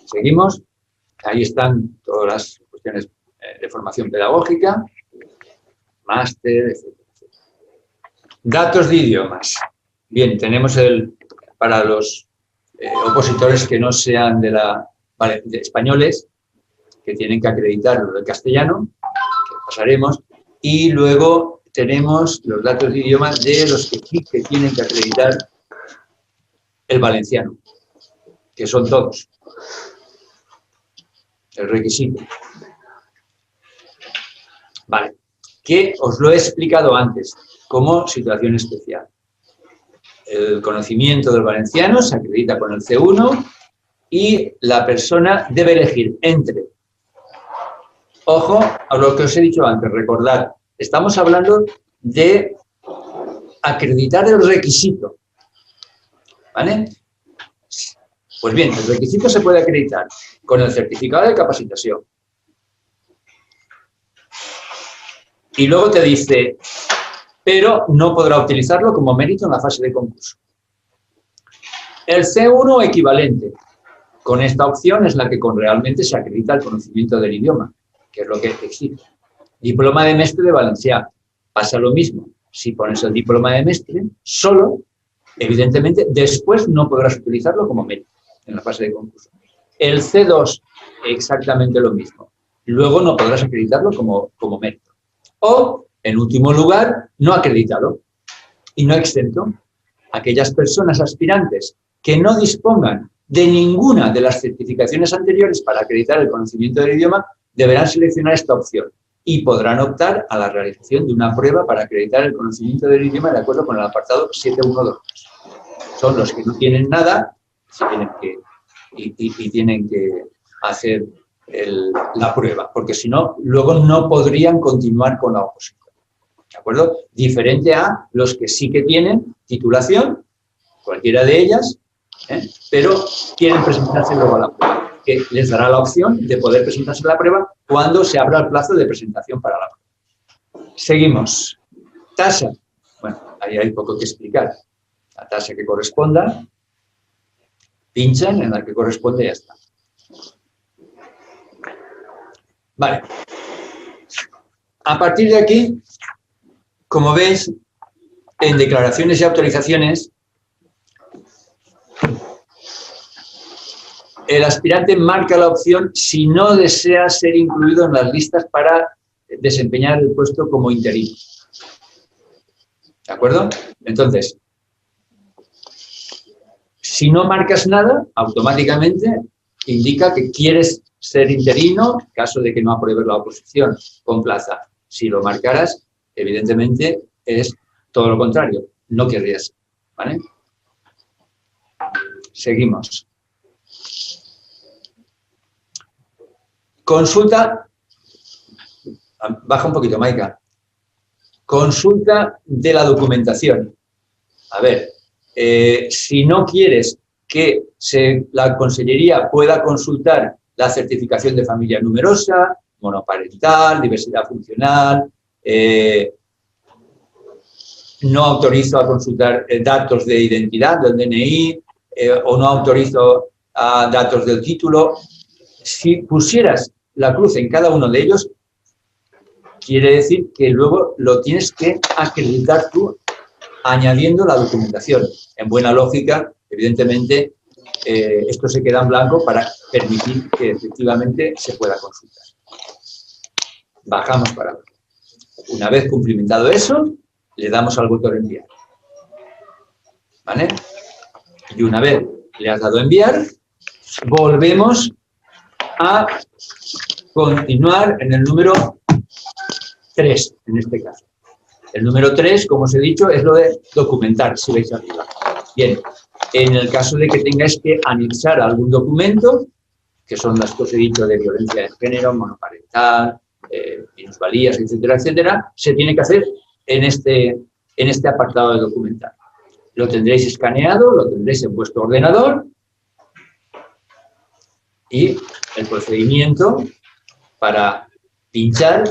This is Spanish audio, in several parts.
Seguimos. Ahí están todas las cuestiones de formación pedagógica, máster, etc. Datos de idiomas. Bien, tenemos para los opositores que no sean de españoles, que tienen que acreditar lo del castellano, que pasaremos, y luego tenemos los datos de idiomas de los que sí que tienen que acreditar el valenciano, que son todos. El requisito. Vale, que os lo he explicado antes, como situación especial. El conocimiento del valenciano se acredita con el C1 y la persona debe elegir entre, ojo a lo que os he dicho antes, recordad, estamos hablando de acreditar el requisito, ¿vale? Pues bien, el requisito se puede acreditar con el certificado de capacitación. Y luego te dice, pero no podrá utilizarlo como mérito en la fase de concurso. El C1 equivalente. Con esta opción es la que realmente se acredita el conocimiento del idioma, que es lo que exige. Diploma de mestre de valencià. Pasa lo mismo. Si pones el diploma de mestre solo, evidentemente, después no podrás utilizarlo como mérito en la fase de concurso. El C2, exactamente lo mismo. Luego no podrás acreditarlo como mérito. O, en último lugar, no acredítalo y no exento. Aquellas personas aspirantes que no dispongan de ninguna de las certificaciones anteriores para acreditar el conocimiento del idioma deberán seleccionar esta opción y podrán optar a la realización de una prueba para acreditar el conocimiento del idioma de acuerdo con el apartado 7.1.2. Son los que no tienen nada y tienen que hacer la prueba, porque si no, luego no podrían continuar con la oposición. ¿De acuerdo? Diferente a los que sí que tienen titulación, cualquiera de ellas, pero quieren presentarse luego a la prueba, que les dará la opción de poder presentarse a la prueba cuando se abra el plazo de presentación para la prueba. Seguimos. Tasa. Bueno, ahí hay poco que explicar. La tasa que corresponda, pinchan en la que corresponde y ya está. Vale. A partir de aquí, como veis, en declaraciones y autorizaciones, el aspirante marca la opción si no desea ser incluido en las listas para desempeñar el puesto como interino. ¿De acuerdo? Entonces, si no marcas nada, automáticamente indica que quieres ser interino, en caso de que no apruebes la oposición con plaza. Si lo marcaras, evidentemente es todo lo contrario, no querrías, ¿vale? Seguimos. Consulta, baja un poquito, Maika. Consulta de la documentación. A ver, si no quieres que la Consellería pueda consultar la certificación de familia numerosa, monoparental, diversidad funcional, no autorizo a consultar datos de identidad del DNI o no autorizo a datos del título. Si pusieras la cruz en cada uno de ellos, quiere decir que luego lo tienes que acreditar tú añadiendo la documentación. En buena lógica, evidentemente, esto se queda en blanco para permitir que efectivamente se pueda consultar. Bajamos para abajo. Una vez cumplimentado eso, le damos al botón enviar. ¿Vale? Y una vez le has dado enviar, volvemos a continuar en el número 3, en este caso. El número 3, como os he dicho, es lo de documentar, si veis arriba. Bien, en el caso de que tengáis que anexar algún documento, que son las que os he dicho de violencia de género, monoparental, minusvalías, etcétera, etcétera, se tiene que hacer en este apartado de documentar. Lo tendréis escaneado, lo tendréis en vuestro ordenador y el procedimiento para pinchar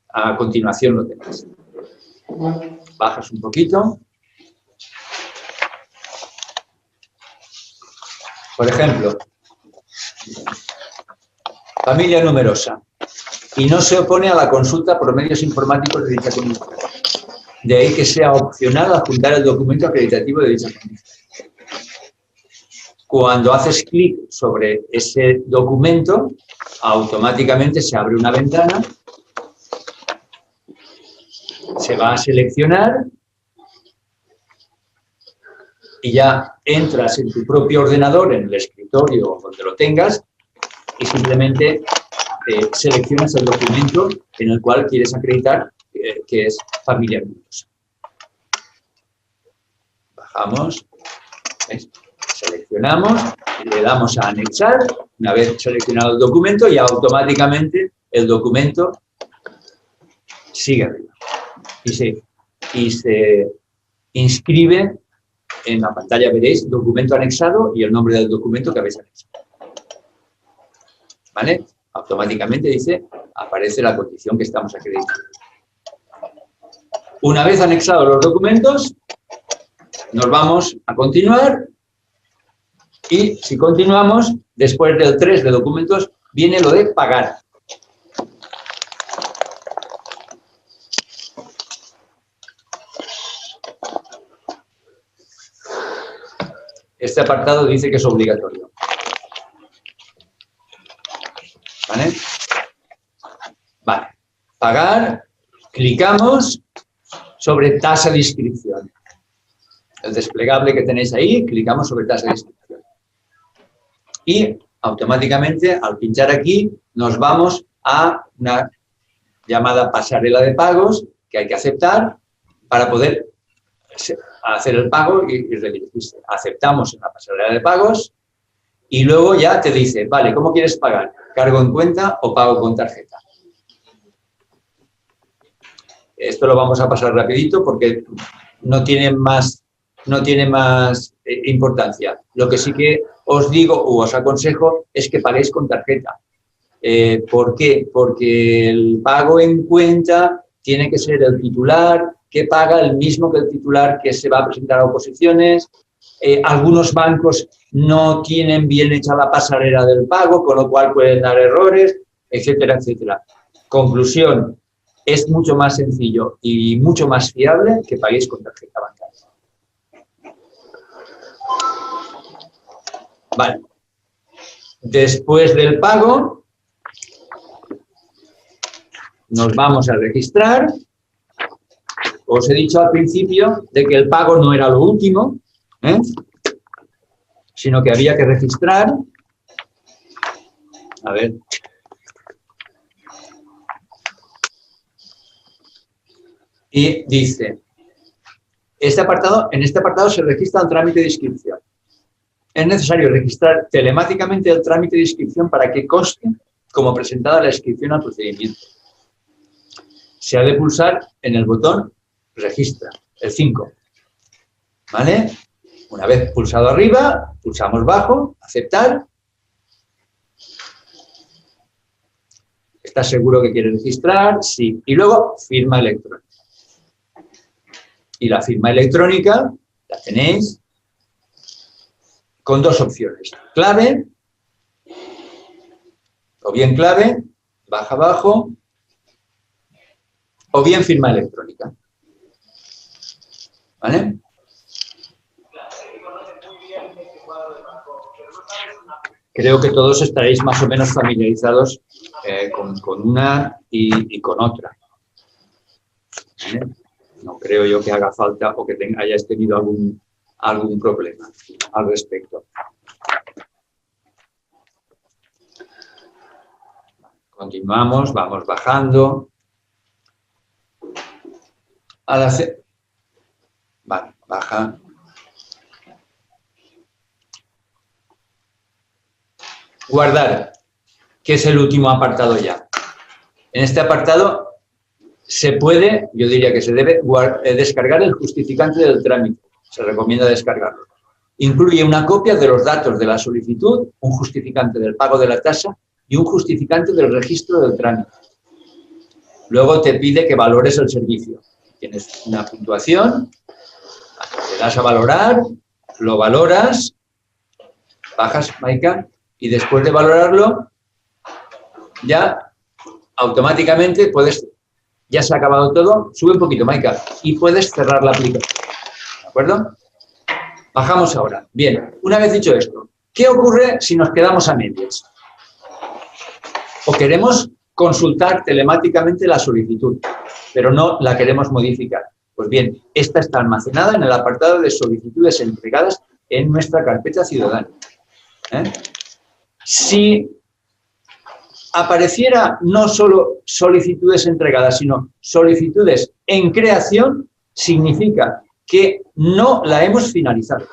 a continuación lo tenéis. Bajas un poquito. Por ejemplo, Familia numerosa. Y no se opone a la consulta por medios informáticos de dicha condición. De ahí que sea opcional adjuntar el documento acreditativo de dicha condición. Cuando haces clic sobre ese documento, automáticamente se abre una ventana, se va a seleccionar y ya entras en tu propio ordenador, en el escritorio o donde lo tengas, y simplemente seleccionas el documento en el cual quieres acreditar que es familia numerosa. Bajamos, ¿ves? Seleccionamos, le damos a anexar, una vez seleccionado el documento, y automáticamente el documento sigue arriba y se inscribe en la pantalla. Veréis documento anexado y el nombre del documento que habéis anexado. ¿Vale? Automáticamente dice, aparece la condición que estamos acreditando. Una vez anexados los documentos, nos vamos a continuar. Y si continuamos, después del 3 de documentos, viene lo de pagar. Este apartado dice que es obligatorio. ¿Vale? Vale. Pagar, clicamos sobre tasa de inscripción. El desplegable que tenéis ahí, clicamos sobre tasa de inscripción. Y automáticamente, al pinchar aquí, nos vamos a una llamada pasarela de pagos que hay que aceptar para poder hacer el pago y redirigirse. Aceptamos en la pasarela de pagos y luego ya te dice, vale, ¿cómo quieres pagar? ¿Cargo en cuenta o pago con tarjeta? Esto lo vamos a pasar rapidito porque no tiene más importancia. Lo que sí que os digo o os aconsejo es que paguéis con tarjeta. ¿Por qué? Porque el pago en cuenta tiene que ser el titular que paga el mismo que el titular que se va a presentar a oposiciones. Algunos bancos no tienen bien hecha la pasarela del pago, con lo cual pueden dar errores, etcétera, etcétera. Conclusión, es mucho más sencillo y mucho más fiable que paguéis con tarjeta bancaria. Vale. Después del pago, nos vamos a registrar. Os he dicho al principio de que el pago no era lo último, sino que había que registrar. A ver. Y dice, en este apartado se registra el trámite de inscripción. Es necesario registrar telemáticamente el trámite de inscripción para que conste como presentada la inscripción al procedimiento. Se ha de pulsar en el botón Registra, el 5. ¿Vale? Una vez pulsado arriba, pulsamos bajo, aceptar. ¿Estás seguro que quieres registrar? Sí. Y luego, firma electrónica. Y la firma electrónica la tenéis con dos opciones. Clave, o bien clave, baja abajo, o bien firma electrónica. ¿Vale? Creo que todos estaréis más o menos familiarizados con una y con otra. ¿Vale? No creo yo que haga falta o que hayáis tenido algún problema al respecto. Continuamos, vamos bajando. Vale, baja. Guardar, que es el último apartado ya. En este apartado se puede, yo diría que se debe, descargar el justificante del trámite. Se recomienda descargarlo. Incluye una copia de los datos de la solicitud, un justificante del pago de la tasa y un justificante del registro del trámite. Luego te pide que valores el servicio. Tienes una puntuación, le das a valorar, lo valoras, bajas, Maika, Y después de valorarlo, ya automáticamente puedes, ya se ha acabado todo, sube un poquito, Maika, y puedes cerrar la aplicación. ¿De acuerdo? Bajamos ahora. Bien, una vez dicho esto, ¿qué ocurre si nos quedamos a medias? O queremos consultar telemáticamente la solicitud, pero no la queremos modificar. Pues bien, esta está almacenada en el apartado de solicitudes entregadas en nuestra carpeta ciudadana. Si apareciera no solo solicitudes entregadas, sino solicitudes en creación, significa que no la hemos finalizado,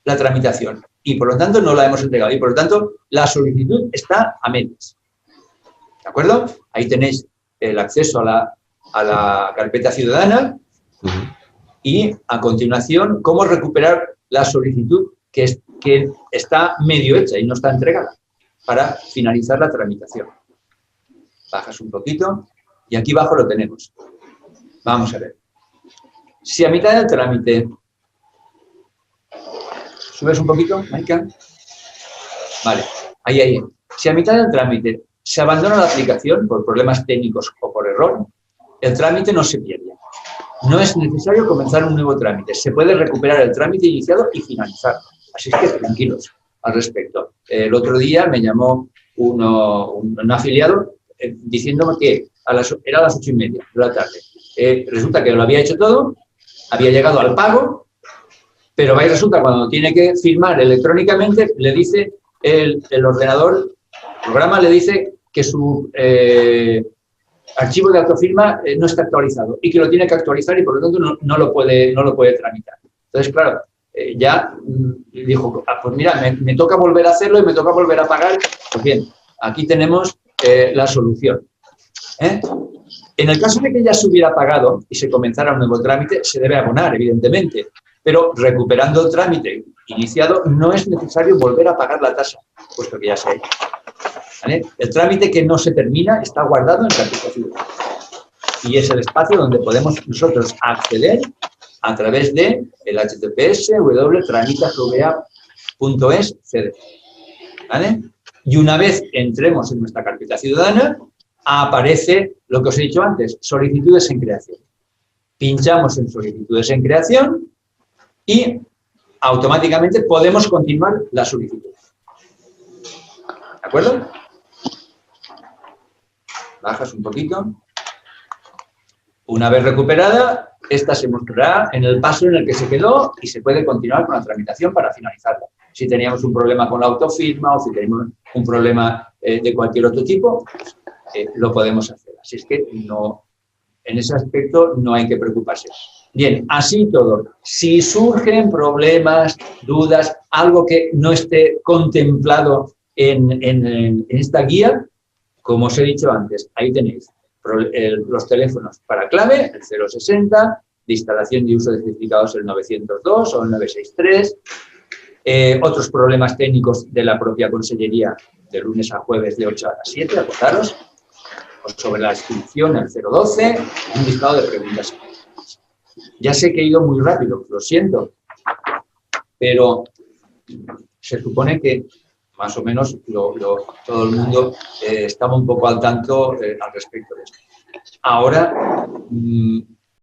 la tramitación, y por lo tanto no la hemos entregado, y por lo tanto la solicitud está a medias. ¿De acuerdo? Ahí tenéis el acceso a la carpeta ciudadana y, a continuación, cómo recuperar la solicitud que está medio hecha y no está entregada para finalizar la tramitación. Bajas un poquito y aquí abajo lo tenemos. Vamos a ver. Si a mitad del trámite... ¿Subes un poquito, Maika? Vale, ahí. Si a mitad del trámite se abandona la aplicación por problemas técnicos o por error, el trámite no se pierde. No es necesario comenzar un nuevo trámite. Se puede recuperar el trámite iniciado y finalizar. Así es que tranquilos al respecto. El otro día me llamó un afiliado diciéndome que era a las 8:30 de la tarde. Resulta que lo había hecho todo, había llegado al pago, pero ahí resulta cuando tiene que firmar electrónicamente, le dice el ordenador, el programa le dice que su archivo de autofirma no está actualizado y que lo tiene que actualizar y por lo tanto no lo puede tramitar. Entonces, claro, ya dijo, pues mira, me toca volver a hacerlo y me toca volver a pagar. Pues bien, aquí tenemos la solución. En el caso de que ya se hubiera pagado y se comenzara un nuevo trámite, se debe abonar, evidentemente, pero recuperando el trámite iniciado no es necesario volver a pagar la tasa, puesto que ya se ha hecho. ¿Vale? El trámite que no se termina está guardado en carpeta ciudadana y es el espacio donde podemos nosotros acceder a través de el https www.tramitagva.es cd. ¿Vale? Y una vez entremos en nuestra carpeta ciudadana, aparece lo que os he dicho antes, solicitudes en creación. Pinchamos en solicitudes en creación y automáticamente podemos continuar la solicitud. ¿De acuerdo? Bajas un poquito. Una vez recuperada, esta se mostrará en el paso en el que se quedó y se puede continuar con la tramitación para finalizarla. Si teníamos un problema con la autofirma o si tenemos un problema de cualquier otro tipo, lo podemos hacer. Así es que no, en ese aspecto no hay que preocuparse. Bien, así todo. Si surgen problemas, dudas, algo que no esté contemplado en esta guía, como os he dicho antes, ahí tenéis los teléfonos para clave, el 060, de instalación y uso de certificados el 902 o el 963, otros problemas técnicos de la propia consellería de lunes a jueves de 8 a las 7, acordaros, o sobre la inscripción el 012, un listado de preguntas. Ya sé que he ido muy rápido, lo siento, pero se supone que más o menos todo el mundo estaba un poco al tanto al respecto de esto. Ahora,